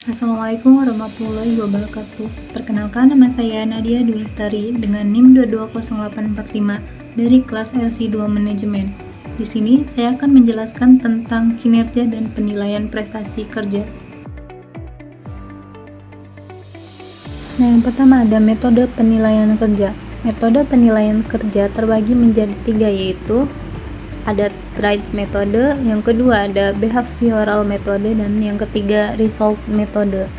Assalamualaikum warahmatullahi wabarakatuh. Perkenalkan, nama saya Nadia Dulestari dengan NIM 220845 dari kelas LC2 Manajemen. Di sini saya akan menjelaskan tentang kinerja dan penilaian prestasi kerja. Nah, yang pertama ada metode penilaian kerja. Metode penilaian kerja terbagi menjadi 3, yaitu ada tried metode, yang kedua ada behavioral metode, dan yang ketiga result metode.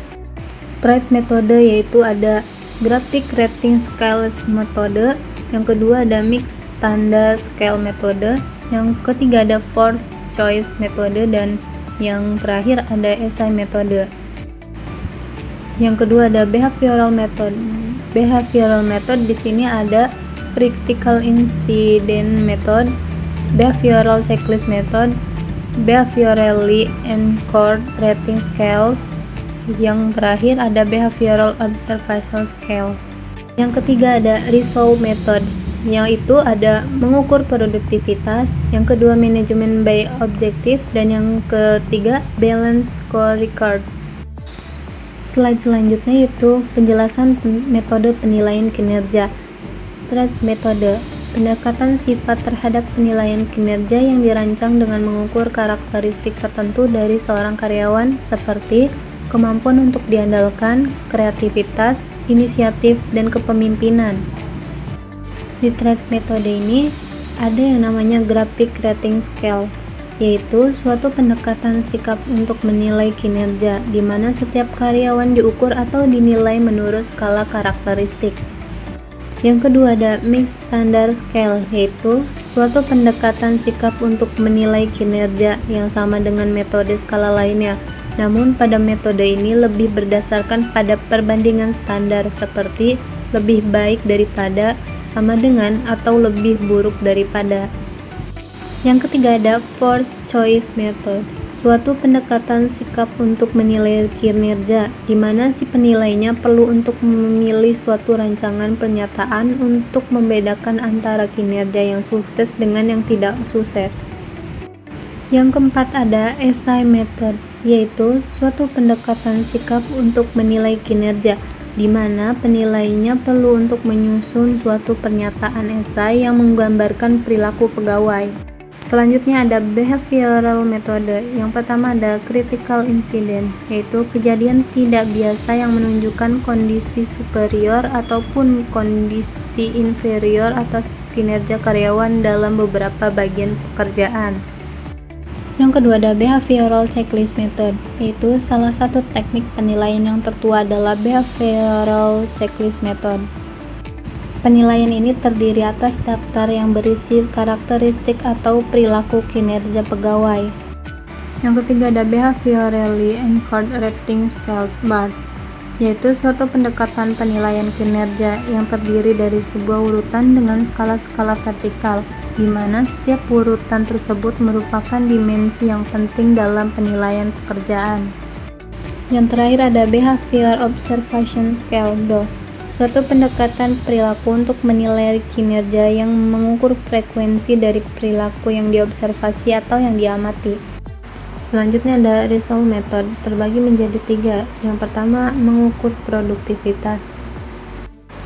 Tried metode yaitu ada graphic rating scale metode, yang kedua ada mixed standard scale metode, yang ketiga ada forced choice metode, dan yang terakhir ada SI metode. Yang kedua ada behavioral method. Behavioral method di sini ada critical incident method, behavioral checklist method, behaviorally anchored rating scales, yang terakhir ada behavioral observation scales. Yang ketiga ada result method, yaitu ada mengukur produktivitas, yang kedua manajemen by objective, dan yang ketiga balance scorecard. Slide selanjutnya yaitu penjelasan metode penilaian kinerja. Trace metode, pendekatan sifat terhadap penilaian kinerja yang dirancang dengan mengukur karakteristik tertentu dari seorang karyawan seperti kemampuan untuk diandalkan, kreativitas, inisiatif, dan kepemimpinan. Di trace metode ini ada yang namanya graphic rating scale, yaitu suatu pendekatan sikap untuk menilai kinerja, di mana setiap karyawan diukur atau dinilai menurut skala karakteristik. Yang kedua ada mixed standard scale, yaitu suatu pendekatan sikap untuk menilai kinerja yang sama dengan metode skala lainnya, namun pada metode ini lebih berdasarkan pada perbandingan standar seperti lebih baik daripada, sama dengan, atau lebih buruk daripada. Yang ketiga ada forced choice method, suatu pendekatan sikap untuk menilai kinerja, di mana si penilainya perlu untuk memilih suatu rancangan pernyataan untuk membedakan antara kinerja yang sukses dengan yang tidak sukses. Yang keempat ada SI method, yaitu suatu pendekatan sikap untuk menilai kinerja, di mana penilainya perlu untuk menyusun suatu pernyataan esai yang menggambarkan perilaku pegawai. Selanjutnya ada behavioral metode. Yang pertama ada critical incident, yaitu kejadian tidak biasa yang menunjukkan kondisi superior ataupun kondisi inferior atas kinerja karyawan dalam beberapa bagian pekerjaan. Yang kedua ada behavioral checklist method, yaitu salah satu teknik penilaian yang tertua adalah behavioral checklist method. Penilaian ini terdiri atas daftar yang berisi karakteristik atau perilaku kinerja pegawai. Yang ketiga ada behaviorally anchored rating scales bars, yaitu suatu pendekatan penilaian kinerja yang terdiri dari sebuah urutan dengan skala-skala vertikal, di mana setiap urutan tersebut merupakan dimensi yang penting dalam penilaian pekerjaan. Yang terakhir ada behavior observation scale BOS, suatu pendekatan perilaku untuk menilai kinerja yang mengukur frekuensi dari perilaku yang diobservasi atau yang diamati. Selanjutnya ada result method, terbagi menjadi 3. Yang pertama mengukur produktivitas.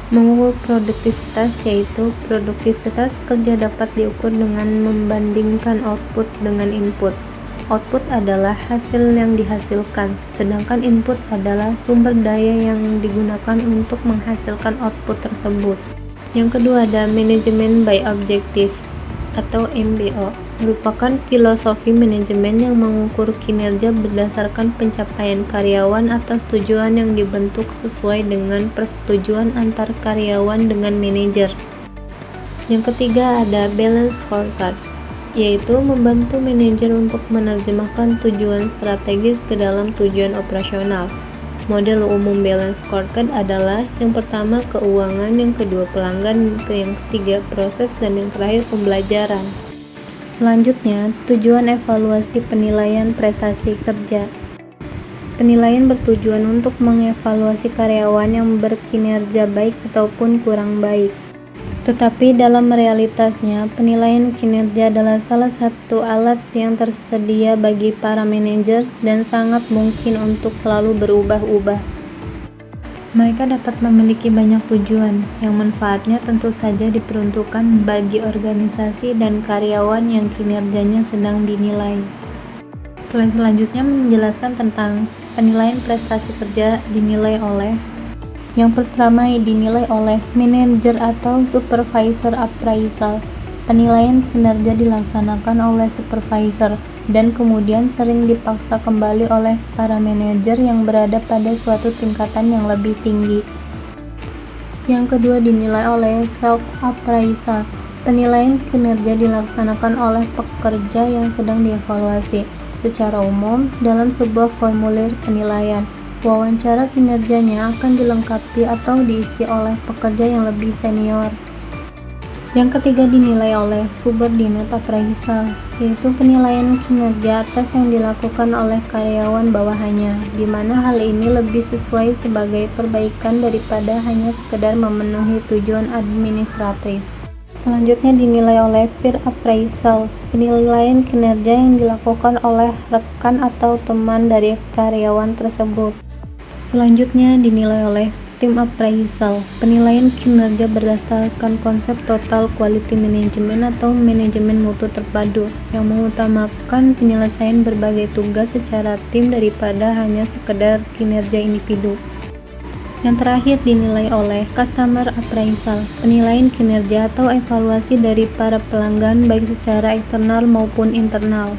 Mengukur produktivitas yaitu produktivitas kerja dapat diukur dengan membandingkan output dengan input. Output adalah hasil yang dihasilkan, sedangkan input adalah sumber daya yang digunakan untuk menghasilkan output tersebut. Yang kedua ada manajemen by objective atau MBO, merupakan filosofi manajemen yang mengukur kinerja berdasarkan pencapaian karyawan atas tujuan yang dibentuk sesuai dengan persetujuan antar karyawan dengan manajer. Yang ketiga ada balance scorecard, yaitu membantu manajer untuk menerjemahkan tujuan strategis ke dalam tujuan operasional. Model umum balance scorecard adalah yang pertama keuangan, yang kedua pelanggan, yang ketiga proses, dan yang terakhir pembelajaran. Selanjutnya, tujuan evaluasi penilaian prestasi kerja. Penilaian bertujuan untuk mengevaluasi karyawan yang berkinerja baik ataupun kurang baik. Tetapi dalam realitasnya, penilaian kinerja adalah salah satu alat yang tersedia bagi para manajer dan sangat mungkin untuk selalu berubah-ubah. Mereka dapat memiliki banyak tujuan, yang manfaatnya tentu saja diperuntukkan bagi organisasi dan karyawan yang kinerjanya sedang dinilai. Slide selanjutnya menjelaskan tentang penilaian prestasi kerja dinilai oleh. Yang pertama dinilai oleh manajer atau supervisor appraisal. Penilaian kinerja dilaksanakan oleh supervisor dan kemudian sering dipaksa kembali oleh para manajer yang berada pada suatu tingkatan yang lebih tinggi. Yang kedua dinilai oleh self-appraisal. Penilaian kinerja dilaksanakan oleh pekerja yang sedang dievaluasi. Secara umum, dalam sebuah formulir penilaian, wawancara kinerjanya akan dilengkapi atau diisi oleh pekerja yang lebih senior. Yang ketiga dinilai oleh subordinate appraisal, yaitu penilaian kinerja atas yang dilakukan oleh karyawan bawahannya, di mana hal ini lebih sesuai sebagai perbaikan daripada hanya sekedar memenuhi tujuan administratif. Selanjutnya dinilai oleh peer appraisal, penilaian kinerja yang dilakukan oleh rekan atau teman dari karyawan tersebut. Selanjutnya dinilai oleh tim appraisal, penilaian kinerja berdasarkan konsep total quality management atau manajemen mutu terpadu yang mengutamakan penyelesaian berbagai tugas secara tim daripada hanya sekedar kinerja individu. Yang terakhir dinilai oleh customer appraisal, penilaian kinerja atau evaluasi dari para pelanggan baik secara eksternal maupun internal.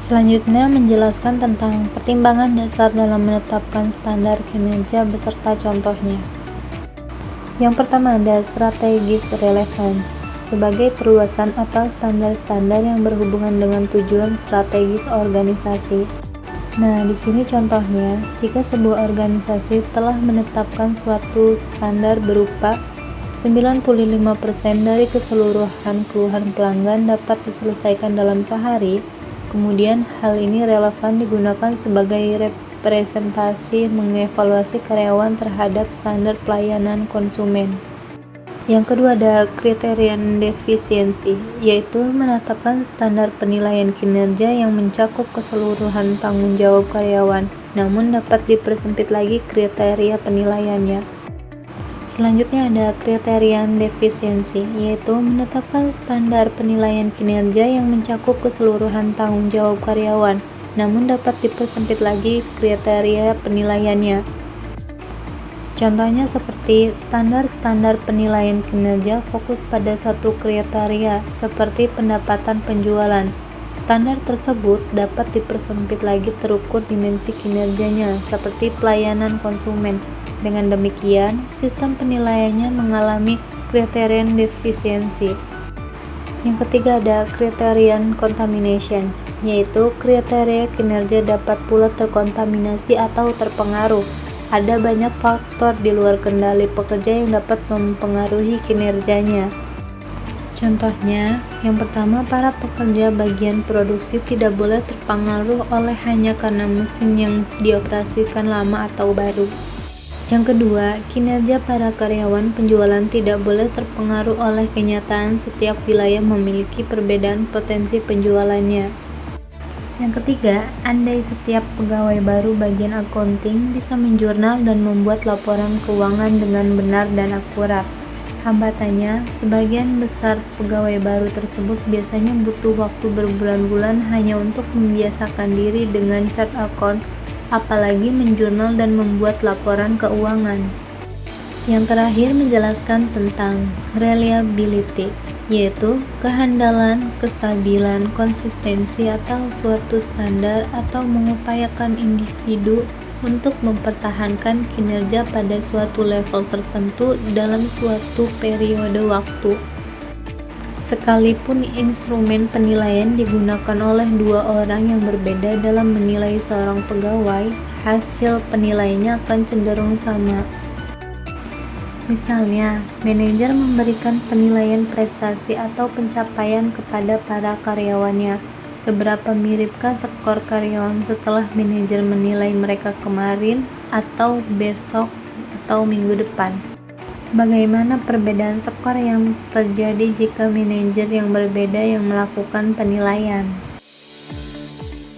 Selanjutnya menjelaskan tentang pertimbangan dasar dalam menetapkan standar kinerja beserta contohnya. Yang pertama ada strategic relevance, sebagai perluasan atau standar-standar yang berhubungan dengan tujuan strategis organisasi. Nah, di sini contohnya, jika sebuah organisasi telah menetapkan suatu standar berupa 95% dari keseluruhan keluhan pelanggan dapat diselesaikan dalam sehari, kemudian hal ini relevan digunakan sebagai representasi mengevaluasi karyawan terhadap standar pelayanan konsumen. Yang kedua ada criterion deficiency, yaitu menetapkan standar penilaian kinerja yang mencakup keseluruhan tanggung jawab karyawan, namun dapat dipersempit lagi kriteria penilaiannya. Selanjutnya ada criterion deficiency, yaitu menetapkan standar penilaian kinerja yang mencakup keseluruhan tanggung jawab karyawan, namun dapat dipersempit lagi kriteria penilaiannya. Contohnya seperti standar-standar penilaian kinerja fokus pada satu kriteria, seperti pendapatan penjualan. Standar tersebut dapat dipersempit lagi terukur dimensi kinerjanya, seperti pelayanan konsumen. Dengan demikian, sistem penilaiannya mengalami criterion deficiency. Yang ketiga ada criterion contamination, yaitu kriteria kinerja dapat pula terkontaminasi atau terpengaruh. Ada banyak faktor di luar kendali pekerja yang dapat mempengaruhi kinerjanya. Contohnya, yang pertama, para pekerja bagian produksi tidak boleh terpengaruh oleh hanya karena mesin yang dioperasikan lama atau baru. Yang kedua, kinerja para karyawan penjualan tidak boleh terpengaruh oleh kenyataan setiap wilayah memiliki perbedaan potensi penjualannya. Yang ketiga, andai setiap pegawai baru bagian accounting bisa menjurnal dan membuat laporan keuangan dengan benar dan akurat. Hambatannya, sebagian besar pegawai baru tersebut biasanya butuh waktu berbulan-bulan hanya untuk membiasakan diri dengan chart account, apalagi menjurnal dan membuat laporan keuangan. Yang terakhir menjelaskan tentang reliability, yaitu kehandalan, kestabilan, konsistensi atau suatu standar atau mengupayakan individu untuk mempertahankan kinerja pada suatu level tertentu dalam suatu periode waktu. Sekalipun instrumen penilaian digunakan oleh dua orang yang berbeda dalam menilai seorang pegawai, hasil penilaiannya akan cenderung sama. Misalnya, manajer memberikan penilaian prestasi atau pencapaian kepada para karyawannya. Seberapa miripkah skor karyawan setelah manajer menilai mereka kemarin atau besok atau minggu depan? Bagaimana perbedaan skor yang terjadi jika manajer yang berbeda yang melakukan penilaian?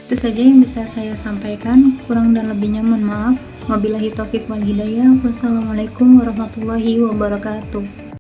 Itu saja yang bisa saya sampaikan, kurang dan lebihnya mohon maaf. Wabillahi taufik wal hidayah. Wassalamualaikum warahmatullahi wabarakatuh.